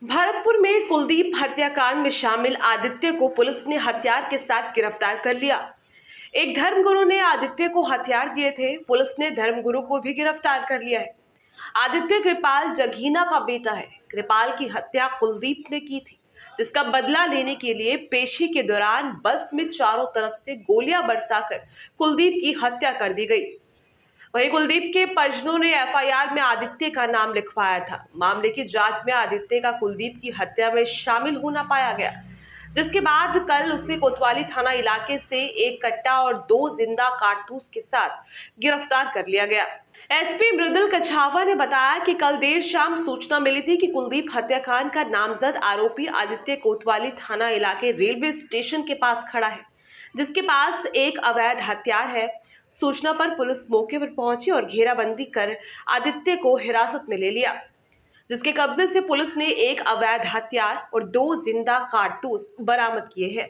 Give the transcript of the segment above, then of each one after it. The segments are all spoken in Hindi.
भरतपुर में कुलदीप हत्याकांड में शामिल आदित्य को पुलिस ने हथियार के साथ गिरफ्तार कर लिया। एक धर्मगुरु ने आदित्य को हथियार दिए थे। पुलिस ने धर्मगुरु को भी गिरफ्तार कर लिया है। आदित्य कृपाल जगीना का बेटा है। कृपाल की हत्या कुलदीप ने की थी, जिसका बदला लेने के लिए पेशी के दौरान बस में चारों तरफ से गोलियां बरसाकर कुलदीप की हत्या कर दी गई। वहीं कुलदीप के परिजनों ने एफआईआर में आदित्य का नाम लिखवाया था। मामले की जांच में आदित्य का कुलदीप की हत्या में शामिल होना पाया गया, जिसके बाद कल उसे कोतवाली थाना इलाके से एक कट्टा और 2 जिंदा कारतूस के साथ गिरफ्तार कर लिया गया। एसपी मृदुल कछावा ने बताया कि कल देर शाम सूचना मिली थी कि कुलदीप हत्याकांड का नामजद आरोपी आदित्य कोतवाली थाना इलाके रेलवे स्टेशन के पास खड़ा है, जिसके पास एक अवैध हथियार है। सूचना पर पुलिस मौके पर पहुंची और घेराबंदी कर आदित्य को हिरासत में ले लिया, जिसके कब्जे से पुलिस ने एक अवैध हथियार और 2 जिंदा कारतूस बरामद किए हैं।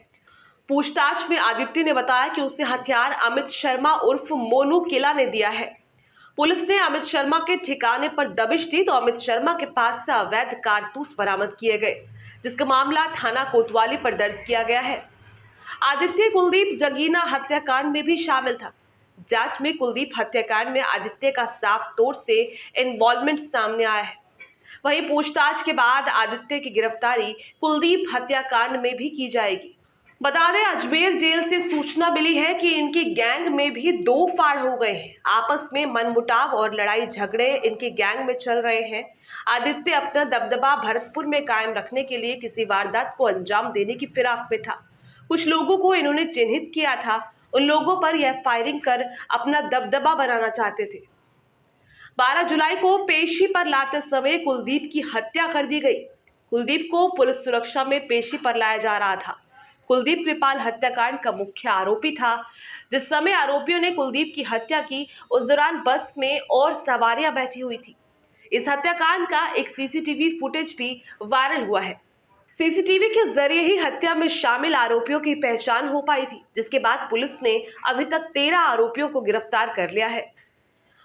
पूछताछ में आदित्य ने बताया कि उसे हथियार अमित शर्मा उर्फ मोनू किला ने दिया है। पुलिस ने अमित शर्मा के ठिकाने पर दबिश दी तो अमित शर्मा के पास से अवैध कारतूस बरामद किए गए, जिसका मामला थाना कोतवाली पर दर्ज किया गया है। आदित्य कुलदीप जगीना हत्याकांड में भी शामिल था। जांच में कुलदीप हत्याकांड में आदित्य का साफ तौर से इन्वॉल्वमेंट सामने आया है। वहीं पूछताछ के बाद आदित्य की गिरफ्तारी कुलदीप हत्याकांड में भी की जाएगी। बता दें, अजमेर जेल से सूचना मिली है कि इनकी गैंग में भी 2 फाड़ हो गए हैं। आपस में मनमुटाव और लड़ाई झगड़े इनकी गैंग में चल रहे हैं। आदित्य अपना दबदबा भरतपुर में कायम रखने के लिए किसी वारदात को अंजाम देने की फिराक में था। कुछ लोगों को इन्होंने चिन्हित किया था। उन लोगों पर यह फायरिंग कर अपना दबदबा बनाना चाहते थे। 12 जुलाई को पेशी पर लाते समय कुलदीप की हत्या कर दी गई। कुलदीप को पुलिस सुरक्षा में पेशी पर लाया जा रहा था। कुलदीप कृपाल हत्याकांड का मुख्य आरोपी था। जिस समय आरोपियों ने कुलदीप की हत्या की, उस दौरान बस में और सवारियां बैठी हुई थी। इस हत्याकांड का एक सीसीटीवी फुटेज भी वायरल हुआ है। सीसीटीवी के जरिए ही हत्या में शामिल आरोपियों की पहचान हो पाई थी, जिसके बाद पुलिस ने अभी तक 13 आरोपियों को गिरफ्तार कर लिया है।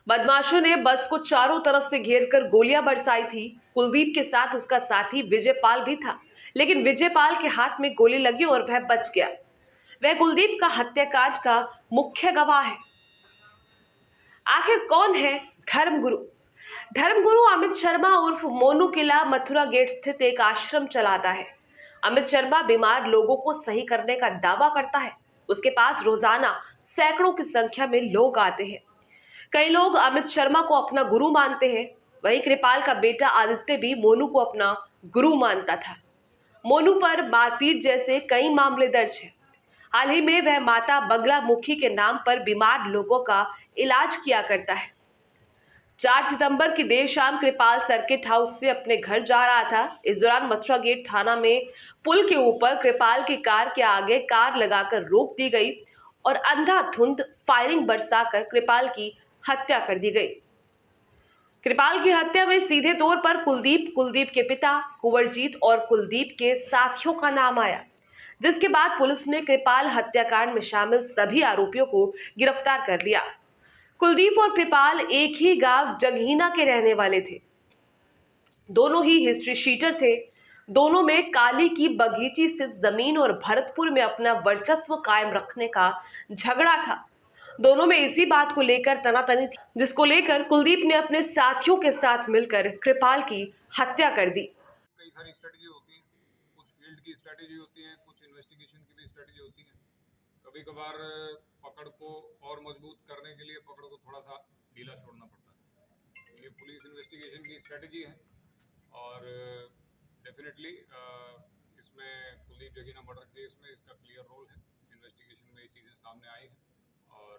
बदमाशों ने बस को चारों तरफ से घेरकर गोलियां बरसाई थी। कुलदीप के साथ उसका साथी विजयपाल भी था, लेकिन विजयपाल के हाथ में गोली लगी और वह बच गया। वह कुलदीप का हत्याकांड का मुख्य गवाह है। आखिर कौन है धर्मगुरु? धर्मगुरु अमित शर्मा उर्फ मोनू किला मथुरा गेट स्थित एक आश्रम चलाता है। अमित शर्मा बीमार लोगों को सही करने का दावा करता है। उसके पास रोजाना सैकड़ों की संख्या में लोग आते हैं। कई लोग अमित शर्मा को अपना गुरु मानते हैं। वहीं कृपाल का बेटा आदित्य भी मोनू को अपना गुरु मानता था। मोनू पर मारपीट जैसे कई मामले दर्ज हैं। हाल ही में वह माता बगलामुखी के नाम पर बीमार लोगों का इलाज किया करता है। 4 सितंबर की देर शाम कृपाल सर्किट हाउस से अपने घर जा रहा था। इस दौरान मथुरा गेट थाना में पुल के ऊपर कृपाल की कार के आगे कार लगाकर रोक दी गई और अंधाधुंध फायरिंग बरसाकर कृपाल की हत्या कर दी गई। कृपाल की हत्या में सीधे तौर पर कुलदीप, कुलदीप के पिता कुंवरजीत और कुलदीप के साथियों का नाम आया, जिसके बाद पुलिस ने कृपाल हत्याकांड में शामिल सभी आरोपियों को गिरफ्तार कर लिया। कुलदीप और कृपाल एक ही गांव जगहीना के रहने वाले थे। दोनों ही हिस्ट्री शीटर थे। दोनों में काली की बगीची स्थित जमीन और भरतपुर में अपना वर्चस्व कायम रखने का झगड़ा था। दोनों में इसी बात को लेकर तनातनी थी, जिसको लेकर कुलदीप ने अपने साथियों के साथ मिलकर कृपाल की हत्या कर दी। कई सारी स्ट्रेटजी होती हैं, कुछ फील्ड की स्ट्रेटजी होती है, कुछ इन्वेस्टिगेशन की भी स्ट्रेटजी होती है। कभी कभार पकड़ को और मजबूत करने के लिए पकड़ को थोड़ा सा ढीला छोड़ना पड़ता है। ये पुलिस इन्वेस्टिगेशन की स्ट्रेटजी है और डेफिनेटली इसमें कुलदीप जगीना मर्डर केस में इसका क्लियर रोल है। इन्वेस्टिगेशन में ये चीज़ें सामने आई हैं और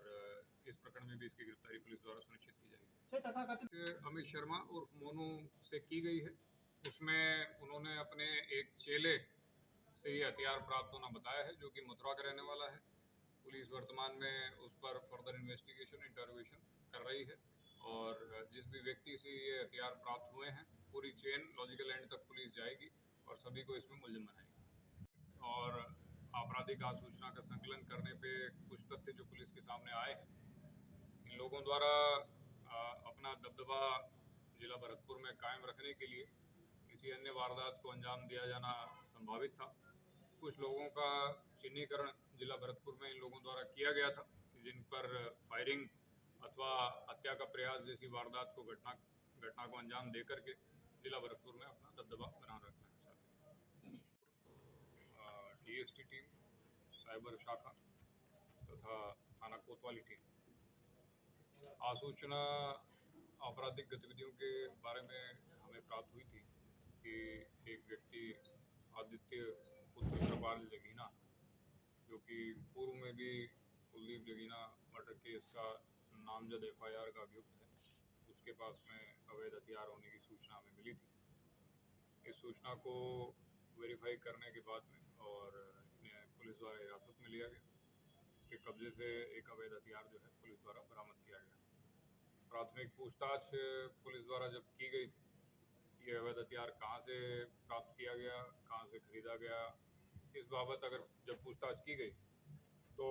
इस प्रकरण में भी इसकी गिरफ्तारी पुलिस द्वारा सुनिश्चित की जाएगी। अमित शर्मा और मोनू से की गई है। उसमें उन्होंने अपने एक चेले से ये हथियार प्राप्त होना बताया है, जो कि मथुरा का रहने वाला है। पुलिस वर्तमान में उस पर फर्दर इन्वेस्टिगेशन इंटरोगेशन कर रही है और जिस भी व्यक्ति से ये हथियार प्राप्त हुए हैं, पूरी चेन लॉजिकल एंड तक पुलिस जाएगी और सभी को इसमें मुलजिम बनाएगी। और आपराधिक आसूचना का संकलन करने पे कुछ तथ्य जो पुलिस के सामने आए हैं, इन लोगों द्वारा अपना दबदबा जिला भरतपुर में कायम रखने के लिए किसी अन्य वारदात को अंजाम दिया जाना संभावित था। कुछ लोगों का चिन्हीकरण जिला भरतपुर में इन लोगों द्वारा किया गया था, जिन पर फायरिंग अथवा हत्या का प्रयास जैसी वारदात को घटना को अंजाम दे करके जिला भरतपुर में अपना दबदबा बना रखना चाहते थे। डीएसटी टीम, साइबर शाखा तथा थाना कोतवाली टीम आसूचना आपराधिक गतिविधियों के बारे में हमें प्राप्त हुई थी कि एक व्यक्ति आदित्य पुत्र कृपाल जगीना, जो कि पूर्व में भी कुलदीप जगीना मर्डर केस का नामजद एफआईआर का अभियुक्त है, उसके पास में अवैध हथियार होने की सूचना हमें मिली थी। इस सूचना को वेरीफाई करने के बाद में और इन्हें पुलिस द्वारा हिरासत में लिया गया। इसके कब्जे से एक अवैध हथियार जो है पुलिस द्वारा बरामद किया गया। प्राथमिक पूछताछ पुलिस द्वारा जब की गई थी, ये अवैध हथियार कहाँ से प्राप्त किया गया, कहाँ से खरीदा गया, इस बाबत अगर जब पूछताछ की गई तो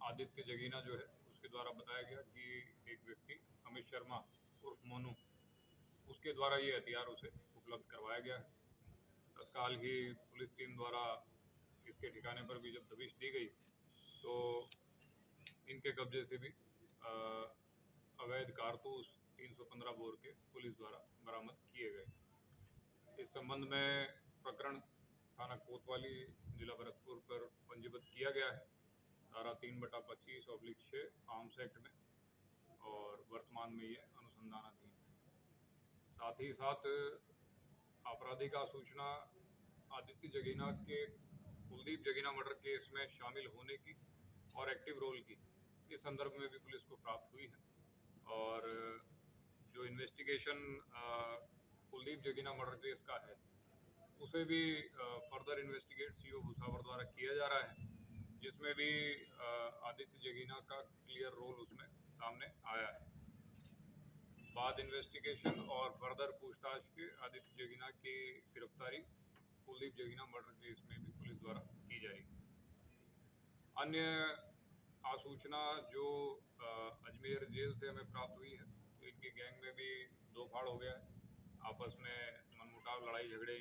आदित्य जगीना जो है उसके द्वारा बताया गया कि एक व्यक्ति अमित शर्मा उर्फ मोनू, उसके द्वारा ये हथियार उसे उपलब्ध करवाया गया है। तत्काल ही पुलिस टीम द्वारा इसके ठिकाने पर भी जब दबिश दी गई तो इनके कब्जे से भी अवैध कारतूस 315 बोर के पुलिस द्वारा बरामद किए गए। इस संबंध में प्रकरण थाना कोतवाली जिला भरतपुर पर पंजीबद्ध किया गया है धारा 3/25/6 आर्म्स एक्ट में, और वर्तमान में ये अनुसंधानाधीन है। साथ ही साथ आपराधिक आसूचना आदित्य जगीना के कुलदीप जगीना मर्डर केस में शामिल होने की और एक्टिव रोल की, इस संदर्भ में भी पुलिस को प्राप्त हुई है। और जो इन्वेस्टिगेशन कुलदीप जगीना मर्डर केस का है, उसे भी फर्दर इन्वेस्टिगेट सीओ भुसावर द्वारा किया जा रहा है, जिसमें भी आदित्य जगीना का क्लियर रोल उसमें सामने आया है। बाद इन्वेस्टिगेशन और फर्दर पूछताछ के आदित्य जगीना की गिरफ्तारी कुलदीप जगीना मर्डर केस में भी पुलिस द्वारा की जाएगी। अन्य आसूचना जो अजमेर जेल से हमें प्राप्त हुई है, तो इनकी गैंग में भी दो फाड़ हो गया है। आपस में मनमुटाव, लड़ाई झगड़े इन